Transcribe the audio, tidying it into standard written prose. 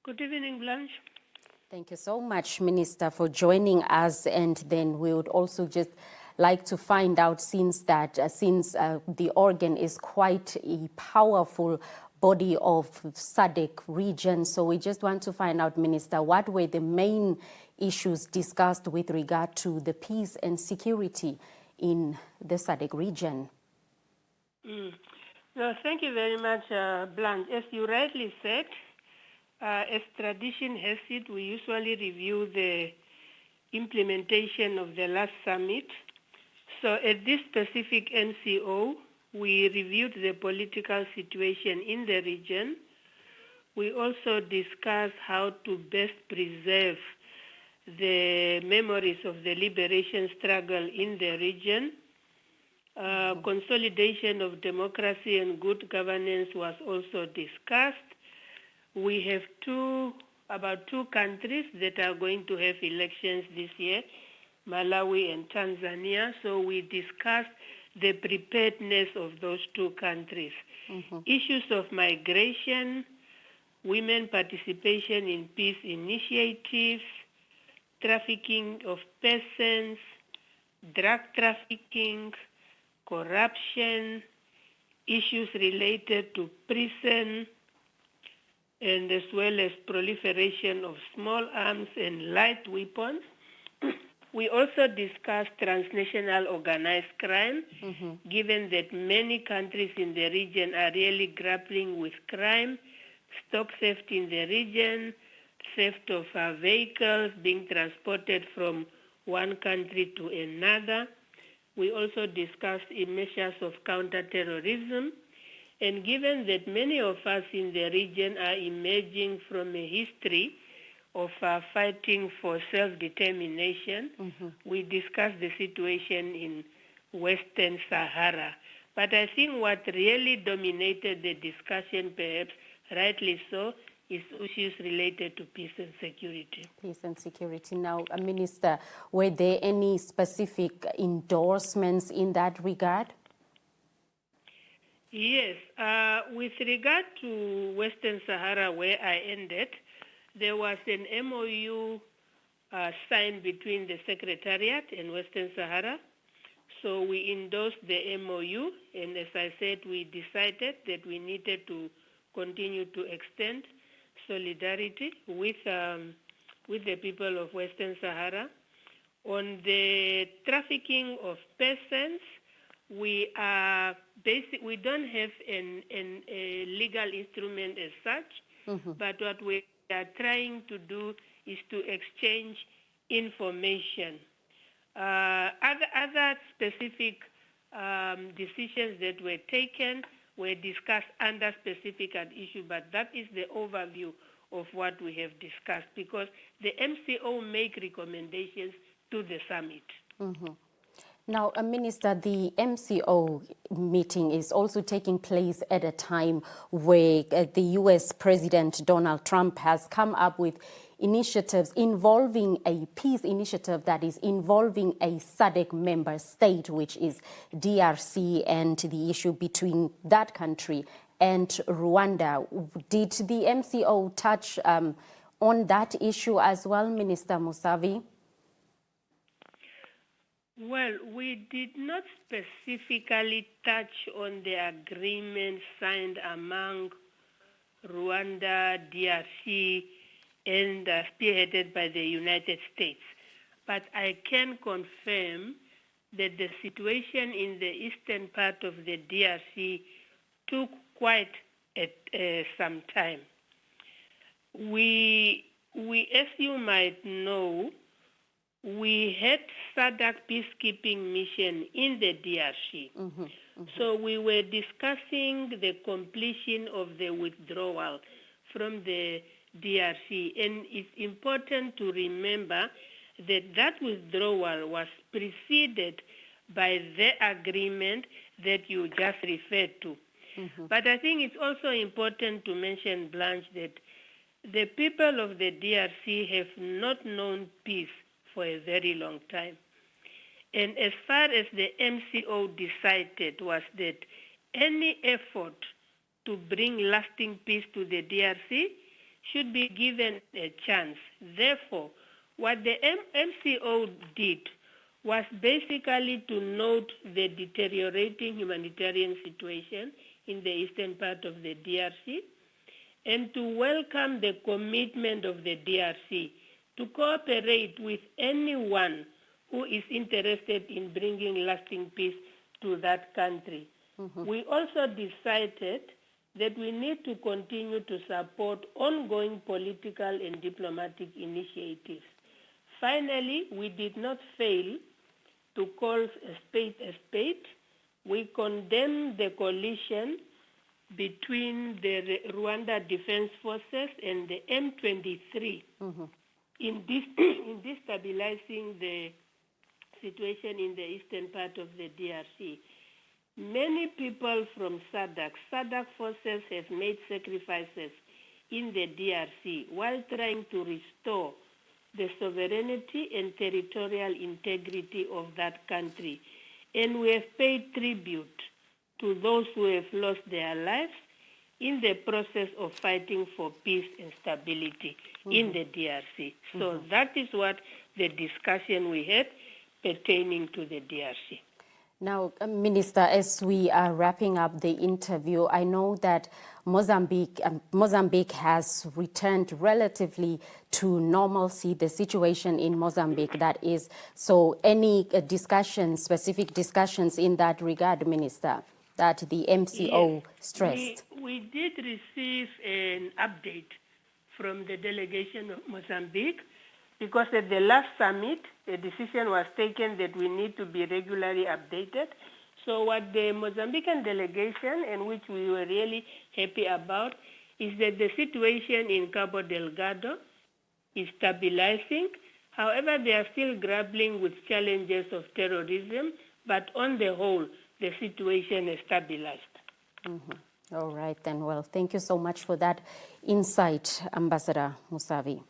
Good evening, Blanche. Thank you so much, Minister, for joining us. And then we would also just like to find out, since the organ is quite a powerful body of SADC region. So we just want to find out, Minister, what were the main issues discussed with regard to the peace and security in the SADC region? No, thank you very much, Blanche. As you rightly said, as tradition has it, we usually review the implementation of the last summit. So at this specific NCO, we reviewed the political situation in the region. We also discussed how to best preserve the memories of the liberation struggle in the region. Consolidation of democracy and good governance was also discussed. We have about two countries that are going to have elections this year, Malawi and Tanzania. So we discussed the preparedness of those two countries. Issues of migration, women participation in peace initiatives, trafficking of persons, drug trafficking, corruption, issues related to prison, and as well as proliferation of small arms and light weapons. We also discussed transnational organized crime, given that many countries in the region are really grappling with crime, stock theft in the region, theft of vehicles being transported from one country to another. We also discussed measures of counterterrorism. And given that many of us in the region are emerging from a history of fighting for self-determination, we discussed the situation in Western Sahara. But I think what really dominated the discussion, perhaps rightly so, is issues related to peace and security. Peace and security. Now, Minister, were there any specific endorsements in that regard? Yes. With regard to Western Sahara, where I ended, there was an MOU signed between the Secretariat and Western Sahara. So we endorsed the MOU, and as I said, we decided that we needed to continue to extend solidarity with the people of Western Sahara. On the trafficking of persons, we don't have a legal instrument as such, but what we are trying to do is to exchange information. Other specific decisions that were taken were discussed under specific issue, but that is the overview of what we have discussed, because the MCO make recommendations to the summit. Now, Minister, the MCO meeting is also taking place at a time where the U.S. President Donald Trump has come up with initiatives involving a peace initiative that is involving a SADC member state, which is DRC, and the issue between that country and Rwanda. Did the MCO touch on that issue as well, Minister Musavyi? Well, we did not specifically touch on the agreement signed among Rwanda, DRC, and spearheaded by the United States. But I can confirm that the situation in the eastern part of the DRC took quite some time. We, as you might know, we had SADC peacekeeping mission in the DRC. So we were discussing the completion of the withdrawal from the DRC. And it's important to remember that that withdrawal was preceded by the agreement that you just referred to. But I think it's also important to mention, Blanche, that the people of the DRC have not known peace for a very long time. And as far as the MCO decided was that any effort to bring lasting peace to the DRC should be given a chance. Therefore, what the MCO did was basically to note the deteriorating humanitarian situation in the eastern part of the DRC and to welcome the commitment of the DRC to cooperate with anyone who is interested in bringing lasting peace to that country. Mm-hmm. We also decided that we need to continue to support ongoing political and diplomatic initiatives. Finally, we did not fail to call a spade a spade. We condemn the coalition between the Rwanda Defense Forces and the M23 mm-hmm. in destabilizing the situation in the eastern part of the DRC. Many people from SADC forces have made sacrifices in the DRC while trying to restore the sovereignty and territorial integrity of that country. And we have paid tribute to those who have lost their lives in the process of fighting for peace and stability mm-hmm. in the DRC. So mm-hmm. that is what the discussion we had pertaining to the DRC. Now, Minister, as we are wrapping up the interview, I know that Mozambique has returned relatively to normalcy, the situation in Mozambique, that is. So any specific discussions in that regard, Minister, that the MCO stressed? We did receive an update from the delegation of Mozambique, because at the last summit, a decision was taken that we need to be regularly updated. So what the Mozambican delegation, and which we were really happy about, is that the situation in Cabo Delgado is stabilizing. However, they are still grappling with challenges of terrorism, but on the whole, the situation is stabilized. Mm-hmm. All right, then. Well, thank you so much for that insight, Ambassador Musavyi.